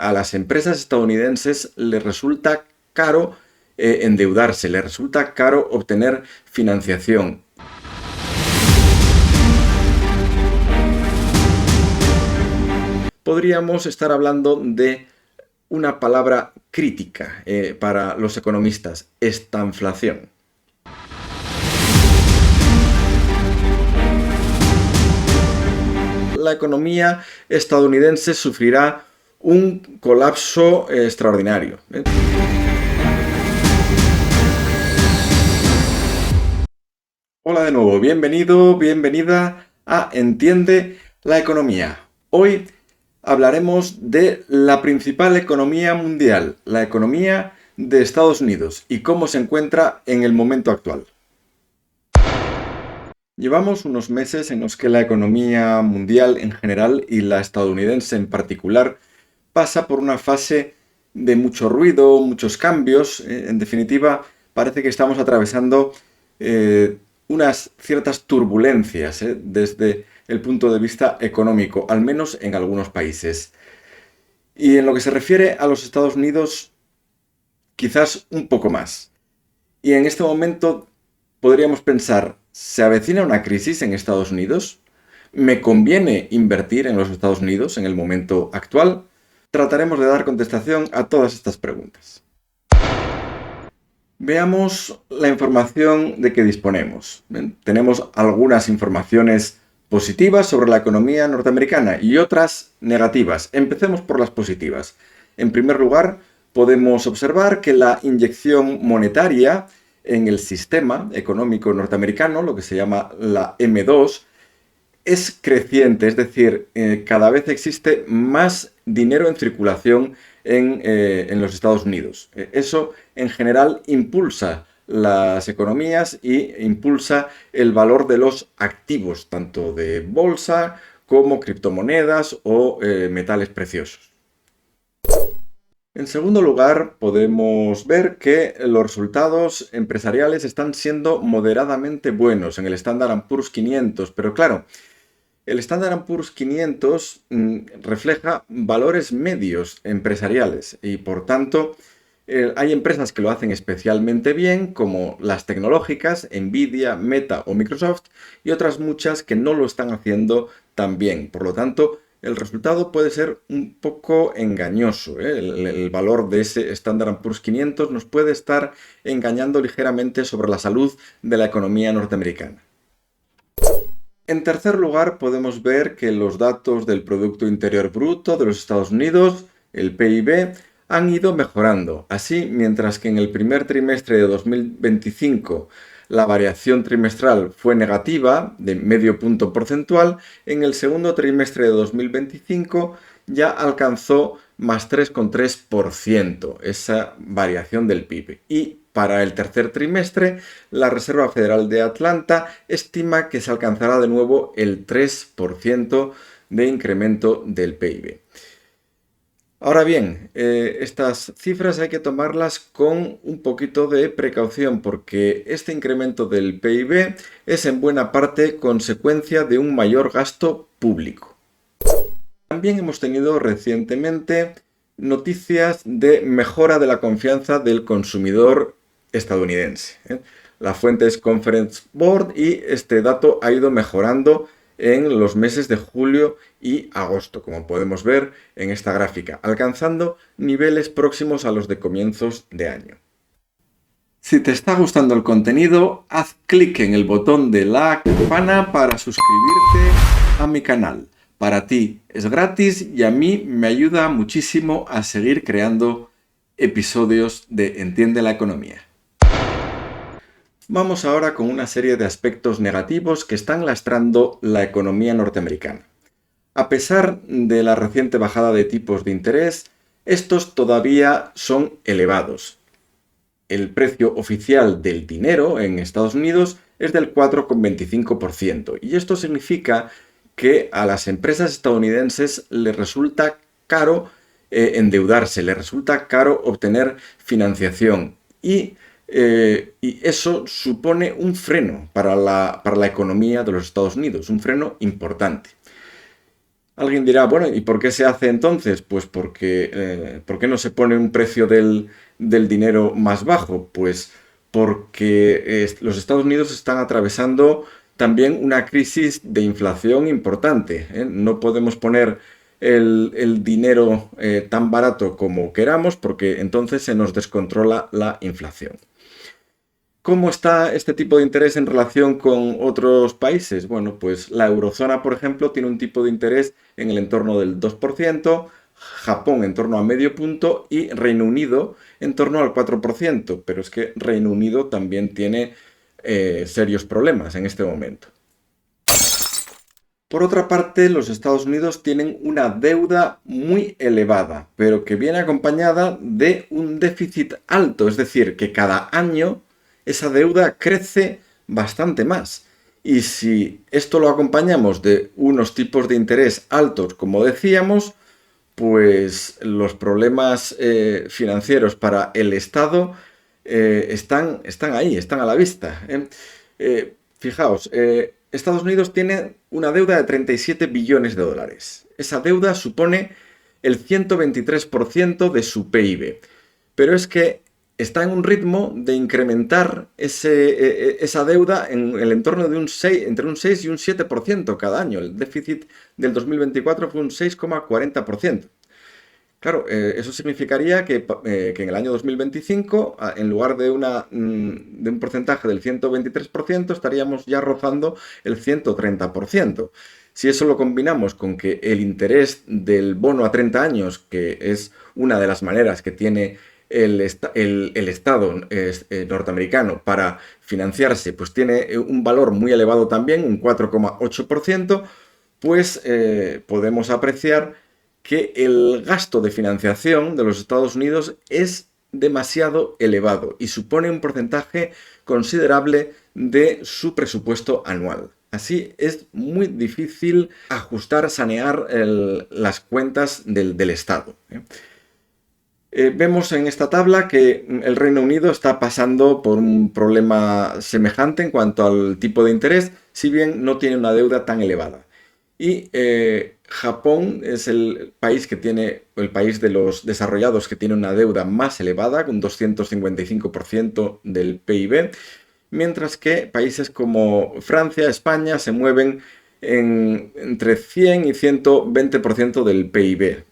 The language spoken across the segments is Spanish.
a las empresas estadounidenses les resulta caro endeudarse, les resulta caro obtener financiación. Podríamos estar hablando de una palabra crítica para los economistas: estanflación. La economía estadounidense sufrirá un colapso extraordinario. Hola de nuevo, bienvenido, bienvenida a Entiende la Economía. Hoy hablaremos de la principal economía mundial, la economía de Estados Unidos, y cómo se encuentra en el momento actual. Llevamos unos meses en los que la economía mundial en general y la estadounidense en particular pasa por una fase de mucho ruido, muchos cambios. En definitiva, parece que estamos atravesando unas ciertas turbulencias desde el punto de vista económico, al menos en algunos países. Y en lo que se refiere a los Estados Unidos, quizás un poco más. Y en este momento podríamos pensar: ¿se avecina una crisis en Estados Unidos? ¿Me conviene invertir en los Estados Unidos en el momento actual? Trataremos de dar contestación a todas estas preguntas. Veamos la información de que disponemos. Tenemos algunas informaciones positivas sobre la economía norteamericana y otras negativas. Empecemos por las positivas. En primer lugar, podemos observar que la inyección monetaria en el sistema económico norteamericano, lo que se llama la M2, es creciente, es decir, cada vez existe más dinero en circulación en los Estados Unidos. Eso, en general, impulsa las economías y impulsa el valor de los activos, tanto de bolsa como criptomonedas o metales preciosos. En segundo lugar, podemos ver que los resultados empresariales están siendo moderadamente buenos en el Standard & Poor's 500, pero claro, el Standard & Poor's 500 refleja valores medios empresariales y, por tanto, hay empresas que lo hacen especialmente bien, como las tecnológicas, Nvidia, Meta o Microsoft, y otras muchas que no lo están haciendo tan bien. Por lo tanto, el resultado puede ser un poco engañoso. El valor de ese Standard & Poor's 500 nos puede estar engañando ligeramente sobre la salud de la economía norteamericana. En tercer lugar, podemos ver que los datos del Producto Interior Bruto de los Estados Unidos, el PIB, han ido mejorando. Así, mientras que en el primer trimestre de 2025 la variación trimestral fue negativa, de medio punto porcentual, en el segundo trimestre de 2025 ya alcanzó más 3,3% esa variación del PIB. Y para el tercer trimestre, la Reserva Federal de Atlanta estima que se alcanzará de nuevo el 3% de incremento del PIB. Ahora bien, estas cifras hay que tomarlas con un poquito de precaución, porque este incremento del PIB es en buena parte consecuencia de un mayor gasto público. También hemos tenido recientemente noticias de mejora de la confianza del consumidor estadounidense. La fuente es Conference Board y este dato ha ido mejorando en los meses de julio y agosto, como podemos ver en esta gráfica, alcanzando niveles próximos a los de comienzos de año. Si te está gustando el contenido, haz clic en el botón de la campana para suscribirte a mi canal. Para ti es gratis y a mí me ayuda muchísimo a seguir creando episodios de Entiende la Economía. Vamos ahora con una serie de aspectos negativos que están lastrando la economía norteamericana. A pesar de la reciente bajada de tipos de interés, estos todavía son elevados. El precio oficial del dinero en Estados Unidos es del 4,25% y esto significa que a las empresas estadounidenses les resulta caro endeudarse, les resulta caro obtener financiación y eso supone un freno para la economía de los Estados Unidos, un freno importante. Alguien dirá, bueno, ¿y por qué se hace entonces? Pues porque, ¿por qué no se pone un precio del dinero más bajo? Pues porque los Estados Unidos están atravesando también una crisis de inflación importante, ¿eh? No podemos poner el dinero tan barato como queramos porque entonces se nos descontrola la inflación. ¿Cómo está este tipo de interés en relación con otros países? Bueno, pues la eurozona, por ejemplo, tiene un tipo de interés en el entorno del 2%, Japón en torno a medio punto y Reino Unido en torno al 4%. Pero es que Reino Unido también tiene serios problemas en este momento. Por otra parte, los Estados Unidos tienen una deuda muy elevada, pero que viene acompañada de un déficit alto, es decir, que cada año esa deuda crece bastante más. Y si esto lo acompañamos de unos tipos de interés altos, como decíamos, pues los problemas financieros para el Estado están ahí, están a la vista. Fijaos, Estados Unidos tiene una deuda de 37 billones de dólares. Esa deuda supone el 123% de su PIB. Pero es que está en un ritmo de incrementar esa deuda en el entorno de entre un 6 y un 7% cada año. El déficit del 2024 fue un 6,40%. Claro, eso significaría que en el año 2025, en lugar de un porcentaje del 123%, estaríamos ya rozando el 130%. Si eso lo combinamos con que el interés del bono a 30 años, que es una de las maneras que tiene el Estado norteamericano para financiarse, pues tiene un valor muy elevado también, un 4,8%, pues podemos apreciar que el gasto de financiación de los Estados Unidos es demasiado elevado y supone un porcentaje considerable de su presupuesto anual. Así es muy difícil ajustar, sanear las cuentas del Estado. Vemos en esta tabla que el Reino Unido está pasando por un problema semejante en cuanto al tipo de interés, si bien no tiene una deuda tan elevada. Y Japón es el país de los desarrollados que tiene una deuda más elevada, con 255% del PIB, mientras que países como Francia, España se mueven entre 100 y 120% del PIB.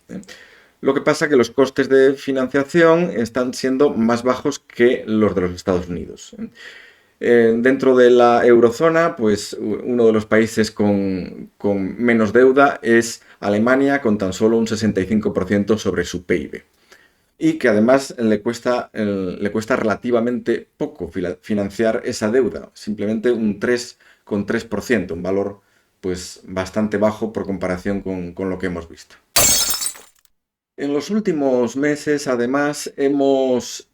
Lo que pasa es que los costes de financiación están siendo más bajos que los de los Estados Unidos. Dentro de la eurozona, pues uno de los países con menos deuda es Alemania, con tan solo un 65% sobre su PIB. Y que además le cuesta relativamente poco financiar esa deuda, simplemente un 3,3%, un valor pues bastante bajo por comparación con lo que hemos visto. En los últimos meses, además, hemos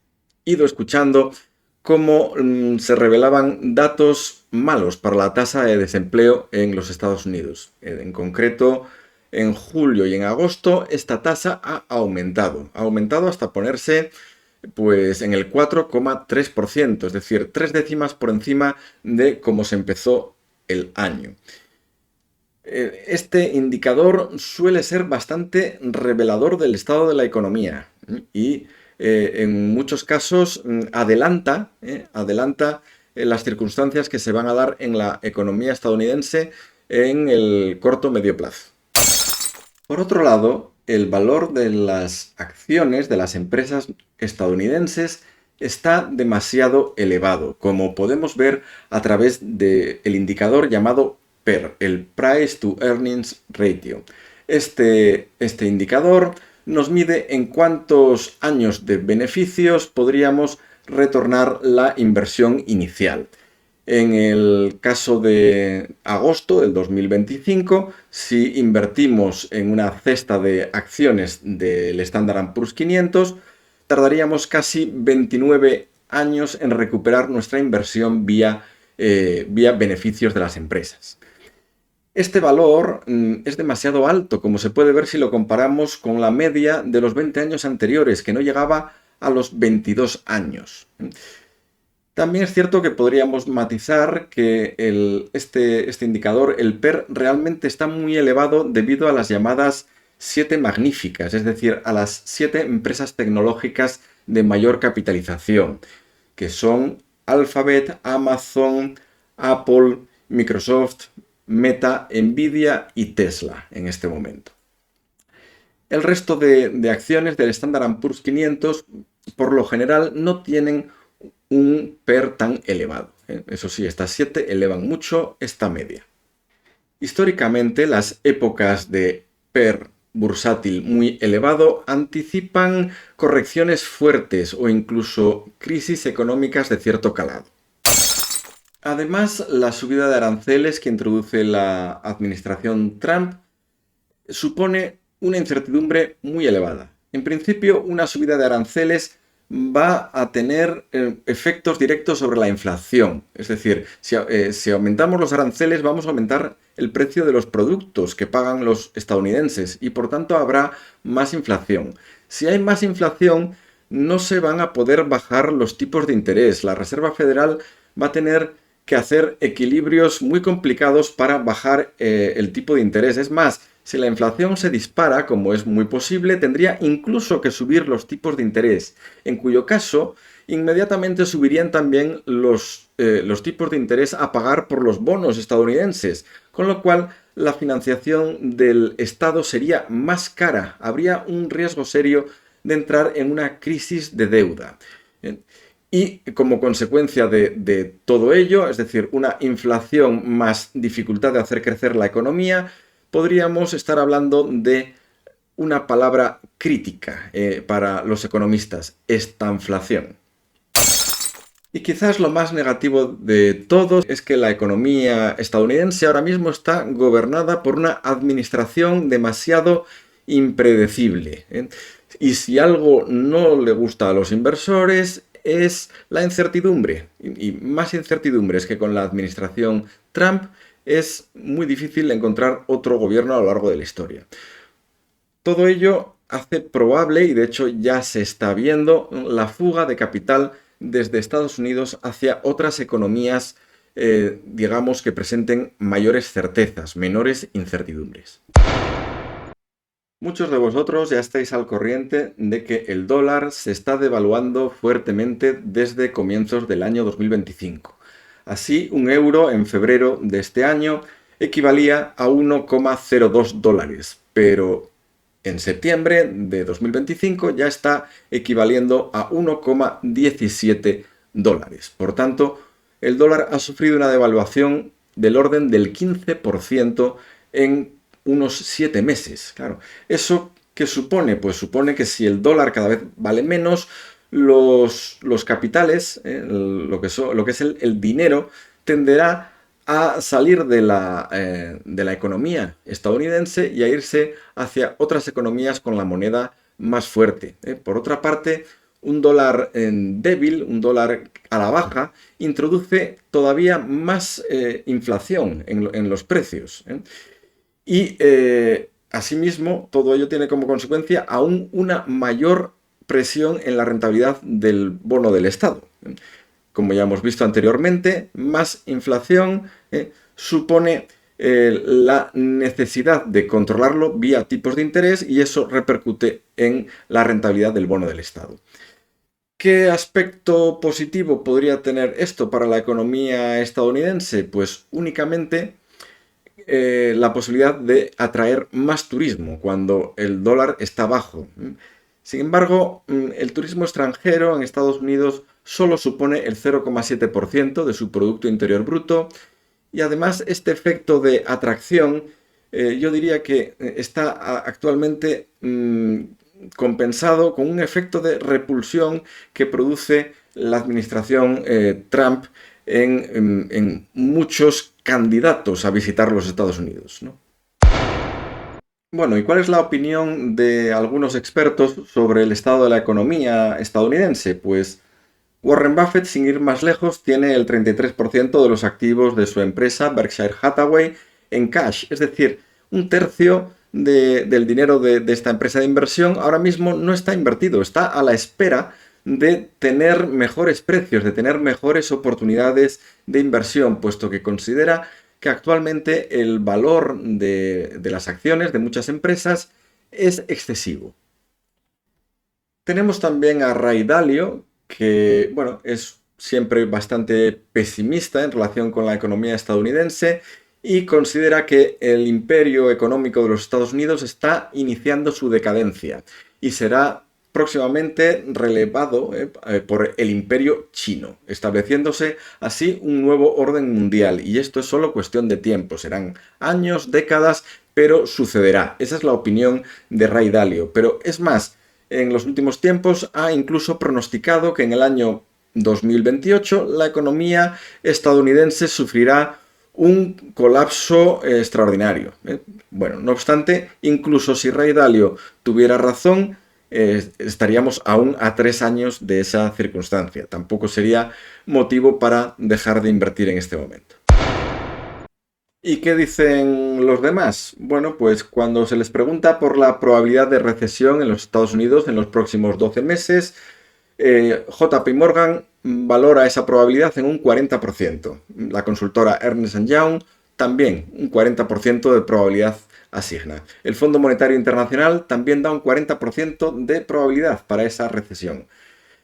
ido escuchando cómo se revelaban datos malos para la tasa de desempleo en los Estados Unidos. En concreto, en julio y en agosto, esta tasa ha aumentado hasta ponerse pues, en el 4,3%, es decir, 3 décimas por encima de cómo se empezó el año. Este indicador suele ser bastante revelador del estado de la economía y en muchos casos adelanta las circunstancias que se van a dar en la economía estadounidense en el corto medio plazo. Por otro lado, el valor de las acciones de las empresas estadounidenses está demasiado elevado, como podemos ver a través del indicador llamado PER, el Price to Earnings Ratio. Este indicador nos mide en cuántos años de beneficios podríamos retornar la inversión inicial. En el caso de agosto del 2025, si invertimos en una cesta de acciones del Standard & Poor's 500, tardaríamos casi 29 años en recuperar nuestra inversión vía beneficios de las empresas. Este valor es demasiado alto, como se puede ver si lo comparamos con la media de los 20 años anteriores, que no llegaba a los 22 años. También es cierto que podríamos matizar que este indicador, el PER, realmente está muy elevado debido a las llamadas 7 magníficas, es decir, a las 7 empresas tecnológicas de mayor capitalización, que son Alphabet, Amazon, Apple, Microsoft, Meta, Nvidia y Tesla en este momento. El resto de acciones del Standard & Poor's 500 por lo general no tienen un PER tan elevado. Eso sí, estas 7 elevan mucho esta media. Históricamente, las épocas de PER bursátil muy elevado anticipan correcciones fuertes o incluso crisis económicas de cierto calado. Además, la subida de aranceles que introduce la administración Trump supone una incertidumbre muy elevada. En principio, una subida de aranceles va a tener efectos directos sobre la inflación. Es decir, si aumentamos los aranceles, vamos a aumentar el precio de los productos que pagan los estadounidenses y por tanto habrá más inflación. Si hay más inflación, no se van a poder bajar los tipos de interés. La Reserva Federal va a tener que hacer equilibrios muy complicados para bajar el tipo de interés. Es más, si la inflación se dispara, como es muy posible, tendría incluso que subir los tipos de interés, en cuyo caso inmediatamente subirían también los tipos de interés a pagar por los bonos estadounidenses, con lo cual la financiación del Estado sería más cara. Habría un riesgo serio de entrar en una crisis de deuda. Y como consecuencia de todo ello, es decir, una inflación más dificultad de hacer crecer la economía, podríamos estar hablando de una palabra crítica para los economistas: estanflación. Y quizás lo más negativo de todo es que la economía estadounidense ahora mismo está gobernada por una administración demasiado impredecible. Y si algo no le gusta a los inversores es la incertidumbre. Y más incertidumbre es que con la administración Trump es muy difícil encontrar otro gobierno a lo largo de la historia. Todo ello hace probable, y de hecho ya se está viendo, la fuga de capital desde Estados Unidos hacia otras economías, digamos, que presenten mayores certezas, menores incertidumbres. Muchos de vosotros ya estáis al corriente de que el dólar se está devaluando fuertemente desde comienzos del año 2025. Así, un euro en febrero de este año equivalía a 1,02 dólares, pero en septiembre de 2025 ya está equivaliendo a 1,17 dólares. Por tanto, el dólar ha sufrido una devaluación del orden del 15% en unos 7 meses. Claro, ¿eso qué supone? Pues supone que si el dólar cada vez vale menos, los capitales, lo que es el dinero, tenderá a salir de la economía estadounidense y a irse hacia otras economías con la moneda más fuerte. Por otra parte, un dólar débil, un dólar a la baja, introduce todavía más inflación en los precios. Y asimismo, todo ello tiene como consecuencia aún una mayor presión en la rentabilidad del bono del Estado. Como ya hemos visto anteriormente, más inflación supone la necesidad de controlarlo vía tipos de interés y eso repercute en la rentabilidad del bono del Estado. ¿Qué aspecto positivo podría tener esto para la economía estadounidense? Pues únicamente la posibilidad de atraer más turismo cuando el dólar está bajo. Sin embargo, el turismo extranjero en Estados Unidos solo supone el 0,7% de su Producto Interior Bruto y además este efecto de atracción yo diría que está actualmente compensado con un efecto de repulsión que produce la administración Trump en muchos candidatos a visitar los Estados Unidos, ¿no? Bueno, ¿y cuál es la opinión de algunos expertos sobre el estado de la economía estadounidense? Pues Warren Buffett, sin ir más lejos, tiene el 33% de los activos de su empresa Berkshire Hathaway en cash, es decir, un tercio del dinero de esta empresa de inversión ahora mismo no está invertido, está a la espera de tener mejores precios, de tener mejores oportunidades de inversión, puesto que considera que actualmente el valor de las acciones de muchas empresas es excesivo. Tenemos también a Ray Dalio, que bueno, es siempre bastante pesimista en relación con la economía estadounidense y considera que el imperio económico de los Estados Unidos está iniciando su decadencia y será próximamente relevado por el imperio chino, estableciéndose así un nuevo orden mundial. Y esto es solo cuestión de tiempo, serán años, décadas, pero sucederá. Esa es la opinión de Ray Dalio. Pero es más, en los últimos tiempos ha incluso pronosticado que en el año 2028 la economía estadounidense sufrirá un colapso extraordinario. Bueno, no obstante, incluso si Ray Dalio tuviera razón, estaríamos aún a 3 años de esa circunstancia. Tampoco sería motivo para dejar de invertir en este momento. ¿Y qué dicen los demás? Bueno, pues cuando se les pregunta por la probabilidad de recesión en los Estados Unidos en los próximos 12 meses, JP Morgan valora esa probabilidad en un 40%. La consultora Ernst Young también un 40% de probabilidad asigna. El Fondo Monetario Internacional también da un 40% de probabilidad para esa recesión.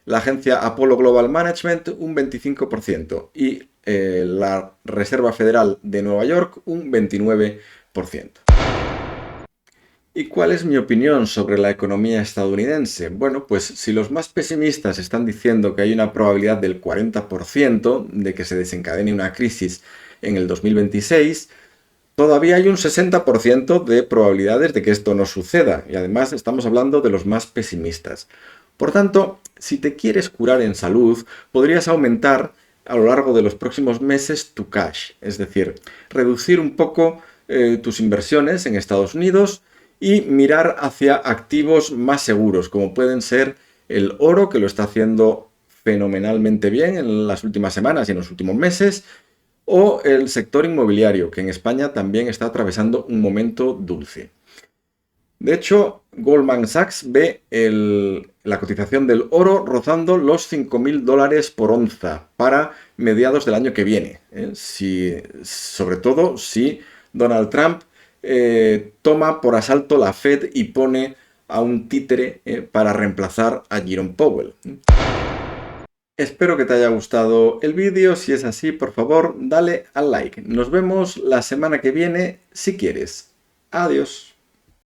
La agencia Apollo Global Management un 25% y la Reserva Federal de Nueva York un 29%. ¿Y cuál es mi opinión sobre la economía estadounidense? Bueno, pues si los más pesimistas están diciendo que hay una probabilidad del 40% de que se desencadene una crisis en el 2026, todavía hay un 60% de probabilidades de que esto no suceda, y además estamos hablando de los más pesimistas. Por tanto, si te quieres curar en salud, podrías aumentar a lo largo de los próximos meses tu cash, es decir, reducir un poco tus inversiones en Estados Unidos y mirar hacia activos más seguros, como pueden ser el oro, que lo está haciendo fenomenalmente bien en las últimas semanas y en los últimos meses, o el sector inmobiliario, que en España también está atravesando un momento dulce. De hecho, Goldman Sachs ve la cotización del oro rozando los $5.000 por onza para mediados del año que viene. Sobre todo si Donald Trump toma por asalto la Fed y pone a un títere para reemplazar a Jerome Powell. Espero que te haya gustado el vídeo. Si es así, por favor, dale al like. Nos vemos la semana que viene si quieres. Adiós.